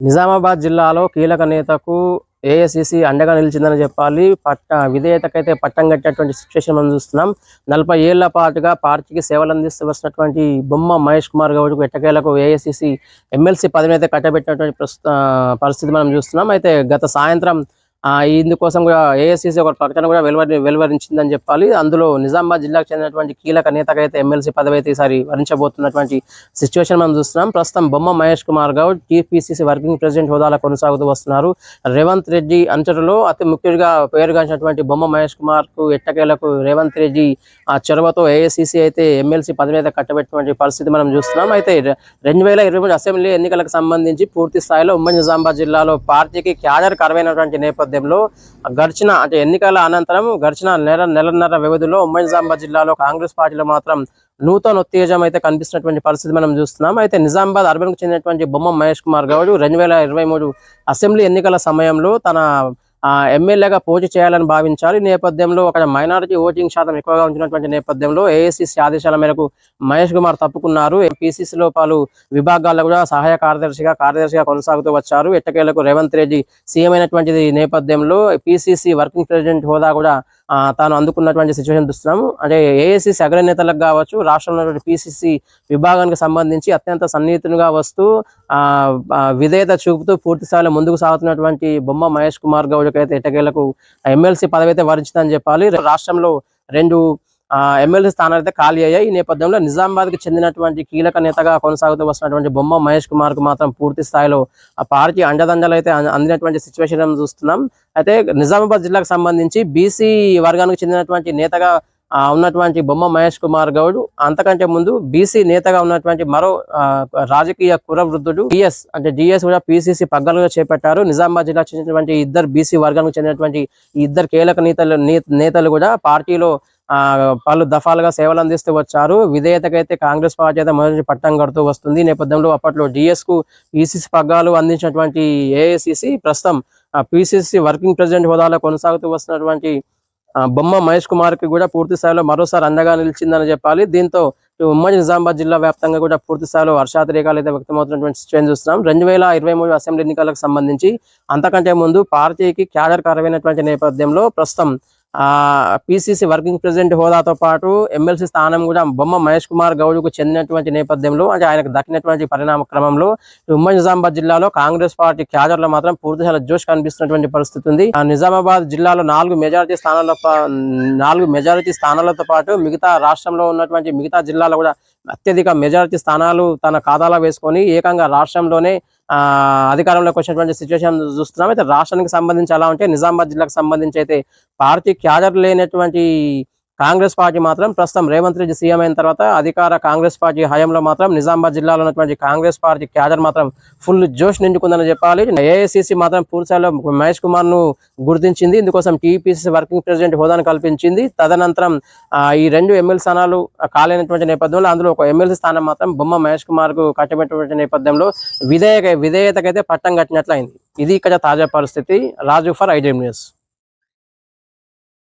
నిజామాబాద్ జిల్లాలో కీలక నేతకు ఏఐసీసీ అండగా నిలిచిందని చెప్పాలి. విధేయతకైతే పట్టం కట్టినటువంటి సిచ్యువేషన్ మనం చూస్తున్నాం. 40 ఏళ్ల పాటుగా పార్టీకి సేవలు అందిస్తూ వస్తున్నటువంటి బొమ్మ మహేష్ కుమార్ గౌడ్కు ఎట్టకేలకు ఏఐసీసీ ఎమ్మెల్సీ పదవిని అయితే కట్టబెట్టినటువంటి పరిస్థితి మనం చూస్తున్నాం. అయితే గత సాయంత్రం ఇందుకోసం కూడా ఏఐసీసీ ఒక ప్రకటన కూడా వెలువరించిందని చెప్పాలి. అందులో నిజామాబాద్ జిల్లాకు చెందినటువంటి కీలక నేతకైతే ఎమ్మెల్సీ పదవి అయితే ఈసారి వరించబోతున్నటువంటి సిచ్యువేషన్ మనం చూస్తున్నాం. ప్రస్తుతం బొమ్మ Mahesh Kumar Goud TPCC working president హోదాలో కొనసాగుతూ వస్తున్నారు. రేవంత్ రెడ్డి అంచరులో అతి ముఖ్యంగా పేరుగాంచినటువంటి బొమ్మ మహేష్ కుమార్ కు ఎట్టకేలకు రేవంత్ రెడ్డి చొరవతో ఏఐసీసీ అయితే ఎమ్మెల్సీ పదవి అయితే కట్టబెట్టినటువంటి పరిస్థితి మనం చూస్తున్నాం. అయితే 2023 అసెంబ్లీ ఎన్నికలకు సంబంధించి పూర్తి స్థాయిలో ఉమ్మడి నిజామాబాద్ జిల్లాలో పార్టీకి క్యాడర్ కరువైనటువంటి నేపథ్యంలో గడిచిన ఎన్నికల అనంతరం గడిచిన నెలన్నర వ్యవధిలో ఉమ్మడి నిజామాబాద్ జిల్లాలో కాంగ్రెస్ పార్టీలో మాత్రం నూతన ఉత్తేజం అయితే కనిపిస్తున్నటువంటి పరిస్థితి మనం చూస్తున్నాం. అయితే నిజామాబాద్ అర్బన్ కు చెందినటువంటి బొమ్మ మహేష్ కుమార్ గౌడ్ 2023 అసెంబ్లీ ఎన్నికల సమయంలో తన ఎమ్మెల్యేగా పోటీ చేయాలని భావించారు. ఈ నేపథ్యంలో ఒక మైనారిటీ ఓటింగ్ శాతం ఎక్కువగా ఉంచినటువంటి నేపథ్యంలో ఏఐసీసీ ఆదేశాల మేరకు మహేష్ కుమార్ తప్పుకున్నారు. పీసీసీలో పలు విభాగాల్లో కూడా సహాయ కార్యదర్శిగా కొనసాగుతూ వచ్చారు. ఎట్టకేలకు రేవంత్ రెడ్డి సీఎం అయినటువంటి నేపథ్యంలో పీసీసీ వర్కింగ్ ప్రెసిడెంట్ హోదా కూడా తాను అందుకున్నటువంటి సిచ్యువేషన్ చూస్తున్నాము. అంటే ఏఐసీసీ అగ్రనేతలకు కావచ్చు, రాష్ట్రంలో పీసీసీ విభాగానికి సంబంధించి అత్యంత సన్నిహితునిగా వస్తూ విధేయత చూపుతూ పూర్తి స్థాయిలో ముందుకు సాగుతున్నటువంటి బొమ్మ మహేష్ కుమార్ గౌడ్ అయితే ఎట్టకేలకు ఎమ్మెల్సీ పదవి అయితే వరించిందని చెప్పాలి. రాష్ట్రంలో 2 ఎమ్మెల్సీ స్థానాలు అయితే ఖాళీ అయ్యాయి. ఈ నేపథ్యంలో నిజామాబాద్ కి చెందినటువంటి కీలక నేతగా కొనసాగుతూ వస్తున్నటువంటి బొమ్మ మహేష్ కుమార్ కు మాత్రం పూర్తి స్థాయిలో పార్టీ అండదండలు అయితే అందినటువంటి సిచ్యువేషన్ చూస్తున్నాం. అయితే నిజామాబాద్ జిల్లాకు సంబంధించి బీసీ వర్గానికి చెందినటువంటి నేతగా ఉన్నటువంటి బొమ్మ మహేష్ కుమార్ గౌడ్ అంతకంటే ముందు బీసీ నేతగా ఉన్నటువంటి మరో రాజకీయ కురవృద్ధుడు డిఎస్ కూడా పీసీసీ పగ్గాలుగా చేపట్టారు. నిజామాబాద్ జిల్లాకు చెందినటువంటి ఇద్దరు బీసీ వర్గానికి చెందినటువంటి ఇద్దరు కీలక నేతలు కూడా పార్టీలో పలు దఫాలుగా సేవలు అందిస్తూ వచ్చారు. విధేయతకైతే కాంగ్రెస్ పార్టీ అయితే మొదటి పట్టం కడుతూ వస్తుంది. ఈ నేపథ్యంలో అప్పట్లో డిఎస్ కు పీసీసీ పగ్గాలు అందించినటువంటి ఏఐసీసీ ప్రస్తుతం పీసీసీ వర్కింగ్ ప్రెసిడెంట్ హోదాలో కొనసాగుతూ వస్తున్నటువంటి బొమ్మ మహేష్ కుమార్ కి కూడా పూర్తి స్థాయిలో మరోసారి అండగా నిలిచిందని చెప్పాలి. దీంతో ఉమ్మడి నిజామాబాద్ జిల్లా వ్యాప్తంగా కూడా పూర్తి స్థాయిలో హర్షాతిరేకాలు అయితే వ్యక్తమవుతున్నటువంటి సిచ్యువేషన్ చూస్తున్నాం. 2023 అసెంబ్లీ ఎన్నికలకు సంబంధించి అంతకంటే ముందు పార్టీకి క్యాడర్ కరువైనటువంటి నేపథ్యంలో ప్రస్తుతం పీసీసీ వర్కింగ్ ప్రెసిడెంట్ హోదాతో పాటు ఎమ్మెల్సీ స్థానం కూడా బొమ్మ మహేష్ కుమార్ గౌడ్కు చెందినటువంటి నేపథ్యంలో అంటే ఆయనకు దక్కినటువంటి పరిణామ క్రమంలో ఉమ్మడి నిజామాబాద్ జిల్లాలో కాంగ్రెస్ పార్టీ క్యాడర్లో మాత్రం పూర్తిగా జోష్ కనిపిస్తున్నటువంటి పరిస్థితి ఉంది. నిజామాబాద్ జిల్లాలో 4 మెజారిటీ స్థానాలతో పాటు మిగతా రాష్ట్రంలో ఉన్నటువంటి మిగతా జిల్లాలో కూడా అత్యధిక మెజారిటీ స్థానాలు తన ఖాతాలో వేసుకొని ఏకంగా రాష్ట్రంలోనే అధికారంలోకి వచ్చినటువంటి సిచ్యువేషన్ చూస్తున్నాం. అయితే రాష్ట్రానికి సంబంధించి ఎలా ఉంటే నిజామాబాద్ జిల్లాకు సంబంధించి అయితే పార్టీ క్యాడర్ లేనటువంటి కాంగ్రెస్ పార్టీ మాత్రం ప్రస్తుతం రేవంత్ రెడ్డి సీఎం అయిన తర్వాత అధికార కాంగ్రెస్ పార్టీ హయాంలో మాత్రం నిజామాబాద్ జిల్లాలో ఉన్నటువంటి కాంగ్రెస్ పార్టీ క్యాడర్ మాత్రం ఫుల్ జోష్ నిండుకుందని చెప్పాలి. ఏఐసీసీ మాత్రం పూర్తిస్థాయిలో మహేష్ కుమార్ ను గుర్తించింది. ఇందుకోసం టీపీసీసీ వర్కింగ్ ప్రెసిడెంట్ హోదాను కల్పించింది. తదనంతరం ఈ 2 ఎమ్మెల్సీ స్థానాలు కాలేనటువంటి నేపథ్యంలో అందులో ఒక ఎమ్మెల్సీ స్థానం మాత్రం బొమ్మ మహేష్ కుమార్ కు కట్టబెట్టినటువంటి నేపథ్యంలో విధేయతకైతే పట్టం కట్టినట్లయింది. ఇది ఇక్కడ తాజా పరిస్థితి. రాజు ఫర్ ఐడ్రీమ్ న్యూస్.